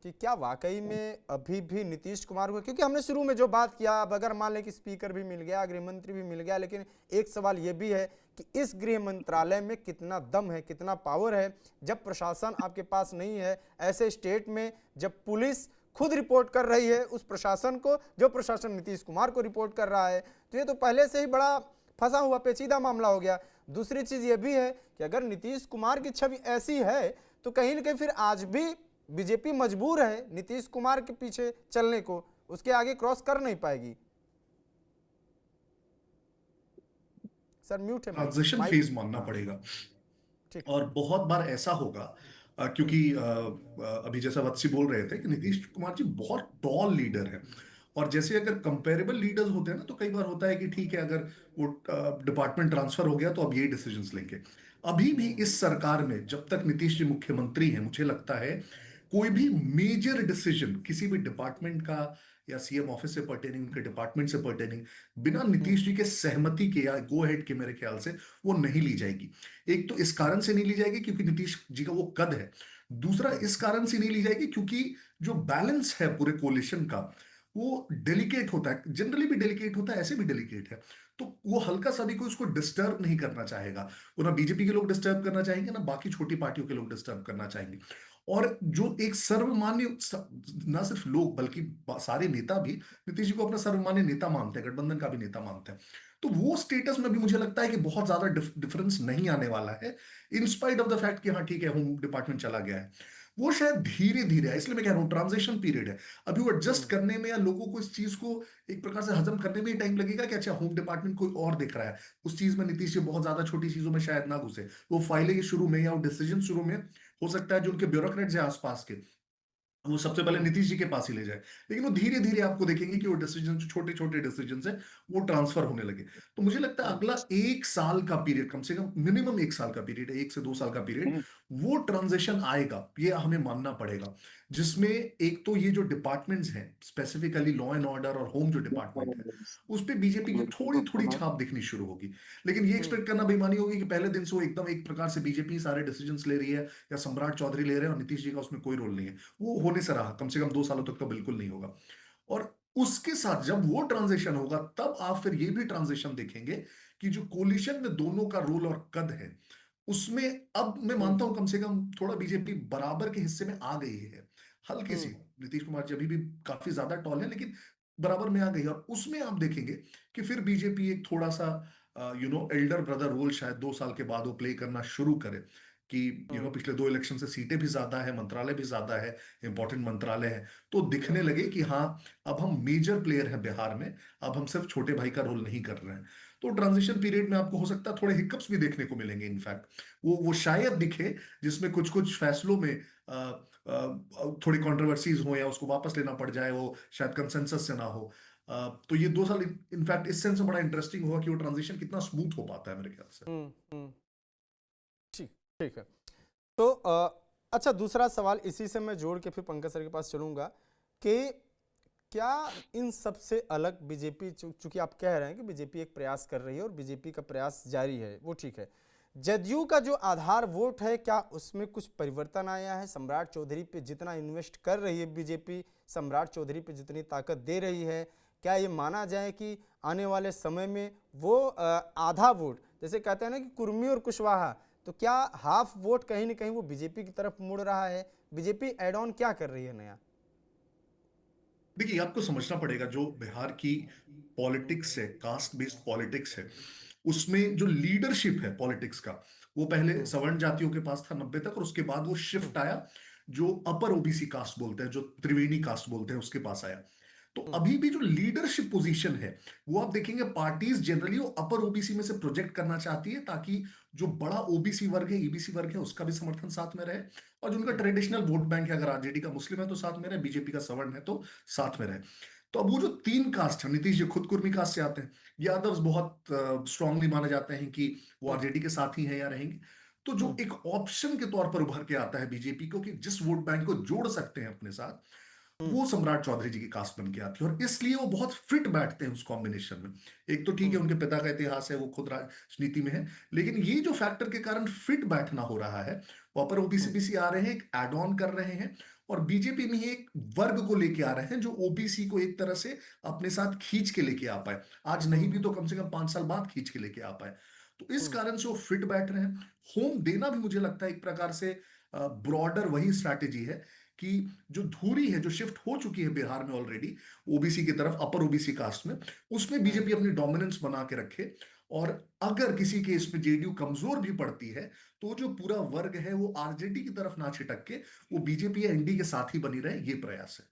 कि क्या वाकई में अभी भी नीतीश कुमार को, क्योंकि हमने शुरू में जो बात किया, अब अगर मान लें कि स्पीकर भी मिल गया, गृह मंत्री भी मिल गया, लेकिन एक सवाल ये भी है कि इस गृह मंत्रालय में कितना दम है, कितना पावर है। जब प्रशासन आपके पास नहीं है, ऐसे स्टेट में जब पुलिस खुद रिपोर्ट कर रही है उस प्रशासन को, जो प्रशासन नीतीश कुमार को रिपोर्ट कर रहा है, तो ये तो पहले से ही बड़ा फंसा हुआ पेचीदा मामला हो गया। दूसरी चीज ये भी है कि अगर नीतीश कुमार की छवि ऐसी है तो कहीं ना कहीं फिर आज भी बीजेपी मजबूर है नीतीश कुमार के पीछे चलने को, उसके आगे क्रॉस कर नहीं पाएगी। सर म्यूट है माइक। ट्रांजिशन माइक फेज मानना हाँ पड़ेगा। ठीक। और बहुत बार ऐसा होगा क्योंकि अभी जैसा वत्सी बोल रहे थे कि नीतीश कुमार जी बहुत टॉल लीडर है। और जैसे अगर कंपेरेबल लीडर्स होते हैं ना, तो कई बार होता है कि ठीक है, अगर वो डिपार्टमेंट ट्रांसफर हो गया तो अब यही डिसीजंस लेंगे। अभी भी इस सरकार में जब तक नीतीश जी मुख्यमंत्री हैं, मुझे लगता है कोई भी मेजर डिसीजन किसी भी डिपार्टमेंट का या सीएम ऑफिस से पर्टेनिंग, उनके डिपार्टमेंट से पर्टेनिंग, बिना नीतीश जी के सहमति के या गो हेड के, मेरे ख्याल से वो नहीं ली जाएगी। एक तो इस कारण से नहीं ली जाएगी क्योंकि नीतीश जी का वो कद है। दूसरा इस कारण से नहीं ली जाएगी क्योंकि जो बैलेंस है पूरे कोलिशन का, वो डेलिकेट होता है, जनरली भी डेलिकेट होता है, ऐसे भी डेलिकेट है। तो वो हल्का सा भी कोई उसको डिस्टर्ब नहीं करना चाहेगा। वो ना बीजेपी के लोग डिस्टर्ब करना चाहेंगे, ना बाकी छोटी पार्टियों के लोग डिस्टर्ब करना चाहेंगे। और जो एक सर्वमान्य, ना सिर्फ लोग बल्कि सारे नेता भी नीतीश जी को अपना सर्वमान्य नेता मानते हैं, गठबंधन का भी नेता मानते हैं। तो वो स्टेटस में भी मुझे लगता है कि बहुत ज्यादा डिफरेंस नहीं आने वाला है, in spite of the fact कि हाँ ठीक है, होम डिपार्टमेंट चला गया है। वो शायद धीरे धीरे है, इसलिए मैं कह रहा हूँ ट्रांजिशन पीरियड है। अभी वो एडजस्ट करने में या लोगों को इस चीज को एक प्रकार से हजम करने में ही टाइम लगेगा कि अच्छा, होम डिपार्टमेंट कोई और दिख रहा है। उस चीज में नीतीश जी बहुत ज्यादा छोटी चीजों में शायद ना घुसे, वो फाइलें के शुरू में या डिसीजन शुरू में हो सकता है जो उनके ब्यूरोक्रेट्स हैं आसपास के, वो सबसे पहले नीतीश जी के पास ही ले जाए। लेकिन वो धीरे धीरे आपको देखेंगे कि वो डिसीजन, जो छोटे छोटे डिसीजन है, वो ट्रांसफर होने लगे। तो मुझे लगता है अगला एक साल का पीरियड, कम से कम मिनिमम एक साल का पीरियड है, 1 से 2 साल का पीरियड, वो ट्रांजिशन आएगा, ये हमें मानना पड़ेगा। जिसमें एक तो ये जो डिपार्टमेंट्स हैं, स्पेसिफिकली लॉ एंड ऑर्डर और होम जो डिपार्टमेंट है, उस पर बीजेपी की थोड़ी थोड़ी छाप दिखनी शुरू होगी। लेकिन ये एक्सपेक्ट करना बेईमानी होगी कि पहले दिन से वो एकदम एक प्रकार से बीजेपी सारे डिसीजंस ले रही है या सम्राट चौधरी ले रहे हैं और नीतीश जी का उसमें कोई रोल नहीं है। वो होने से रहा, कम से कम 2 सालों तक तो बिल्कुल नहीं होगा। और उसके साथ जब वो ट्रांजिशन होगा, तब आप फिर ये भी ट्रांजिशन देखेंगे कि जो कोलिशन में दोनों का रोल और कद है, उसमें अब मैं मानता हूं कम से कम थोड़ा बीजेपी बराबर के हिस्से में आ गई है, हल्की सी। नीतीश कुमार जी अभी भी काफी ज्यादा टॉल है, लेकिन बराबर में आ गई है। और उसमें आप देखेंगे कि फिर बीजेपी एक थोड़ा सा एल्डर ब्रदर रोल शायद 2 साल के बाद वो प्ले करना शुरू करे कि पिछले 2 इलेक्शन से सीटें भी ज्यादा है, मंत्रालय भी ज्यादा है, इंपॉर्टेंट मंत्रालय है, तो दिखने लगे कि हाँ, अब हम मेजर प्लेयर हैं बिहार में, अब हम सिर्फ छोटे भाई का रोल नहीं कर रहे हैं। तो ट्रांजिशन पीरियड में आपको हो सकता है थोड़े हिकअप्स भी देखने को मिलेंगे। इनफैक्ट वो शायद दिखे, जिसमें कुछ कुछ फैसलों में थोड़ी कंट्रोवर्सीज हो या उसको वापस लेना पड़ जाए, वो शायद कंसेंसस से ना हो। तो ये 2 साल इनफैक्ट इस सेंस में बड़ा इंटरेस्टिंग होगा कि वो ट्रांजिशन कितना स्मूथ हो पाता है, मेरे ख्याल से। ठीक। ठीक है। तो अच्छा, दूसरा सवाल इसी से मैं जोड़ के फिर पंकज सर के पास चलूंगा कि क्या इन सबसे अलग बीजेपी, चूंकि आप कह रहे हैं कि बीजेपी एक प्रयास कर रही है और बीजेपी का प्रयास जारी है, वो ठीक है, जदयू का जो आधार वोट है, क्या उसमें कुछ परिवर्तन आया है? सम्राट चौधरी पे जितना इन्वेस्ट कर रही है बीजेपी, सम्राट चौधरी पे जितनी ताकत दे रही है, क्या ये माना जाए कि आने वाले समय में वो आधा वोट, जैसे कहते हैं ना कि कुर्मी और कुशवाहा, तो क्या हाफ वोट कहीं ना कहीं वो बीजेपी की तरफ मुड़ रहा है? बीजेपी एड ऑन क्या कर रही है नया? देखिए, आपको समझना पड़ेगा जो बिहार की पॉलिटिक्स है, कास्ट बेस्ड पॉलिटिक्स है, उसमें जो लीडरशिप है पॉलिटिक्स का, वो पहले सवर्ण जातियों के पास था 90 तक, और उसके बाद वो शिफ्ट आया, जो अपर ओबीसी कास्ट बोलते हैं, जो त्रिवेणी कास्ट बोलते हैं, उसके पास आया। तो अभी भी जो लीडरशिप पोजीशन है, वो आप देखेंगे पार्टीज जनरली वो अपर ओबीसी में से प्रोजेक्ट करना चाहती है, ताकि जो बड़ा ओबीसी वर्ग है, ईबीसी वर्ग है, उसका भी समर्थन साथ में रहे। और जो उनका ट्रेडिशनल वोट बैंक है, अगर आरजेडी का मुस्लिम है तो साथ में रहे, बीजेपी का सवर्ण है तो साथ में रहे। तो अब वो जो 3 कास्ट है, नीतीश जी खुद कुर्मी कास्ट से आते हैं, यादव्स बहुत स्ट्रांगली माने जाते हैं कि वो आरजेडी के साथ ही है या रहेंगे। तो जो एक ऑप्शन के तौर पर उभर के आता है बीजेपी को कि जिस वोट बैंक को जोड़ सकते हैं अपने साथ, वो सम्राट चौधरी जी की कास्ट बन के आती है। और इसलिए वो बहुत फिट बैठते हैं उस कॉम्बिनेशन में। एक तो ठीक है, उनके पिता का इतिहास है, वो खुद राजनीति में है, लेकिन ये जो फैक्टर के कारण फिट बैठना हो रहा है, वो अपर ओबीसी आ रहे हैं, एक एड ऑन कर रहे हैं, और बीजेपी में ही एक वर्ग को लेके आ रहे हैं जो ओबीसी को एक तरह से अपने साथ खींच के लेके आ पाए, आज नहीं भी हम्म तो कम से कम 5 साल बाद खींच के लेके आ पाए। तो इस हम्म कारण से वो फिट बैठ रहे हैं। होम देना भी मुझे लगता है एक प्रकार से ब्रॉडर वही स्ट्रैटेजी है कि जो धुरी है जो शिफ्ट हो चुकी है बिहार में ऑलरेडी ओबीसी की तरफ, अपर ओबीसी कास्ट में, उसमें हम्म बीजेपी अपनी डोमिनेंस बना के रखे। और अगर किसी केस में जेडीयू कमजोर भी पड़ती है तो जो पूरा वर्ग है वो आरजेडी की तरफ ना छिटक के वो बीजेपी या एनडी के साथ ही बनी रहे, ये प्रयास है।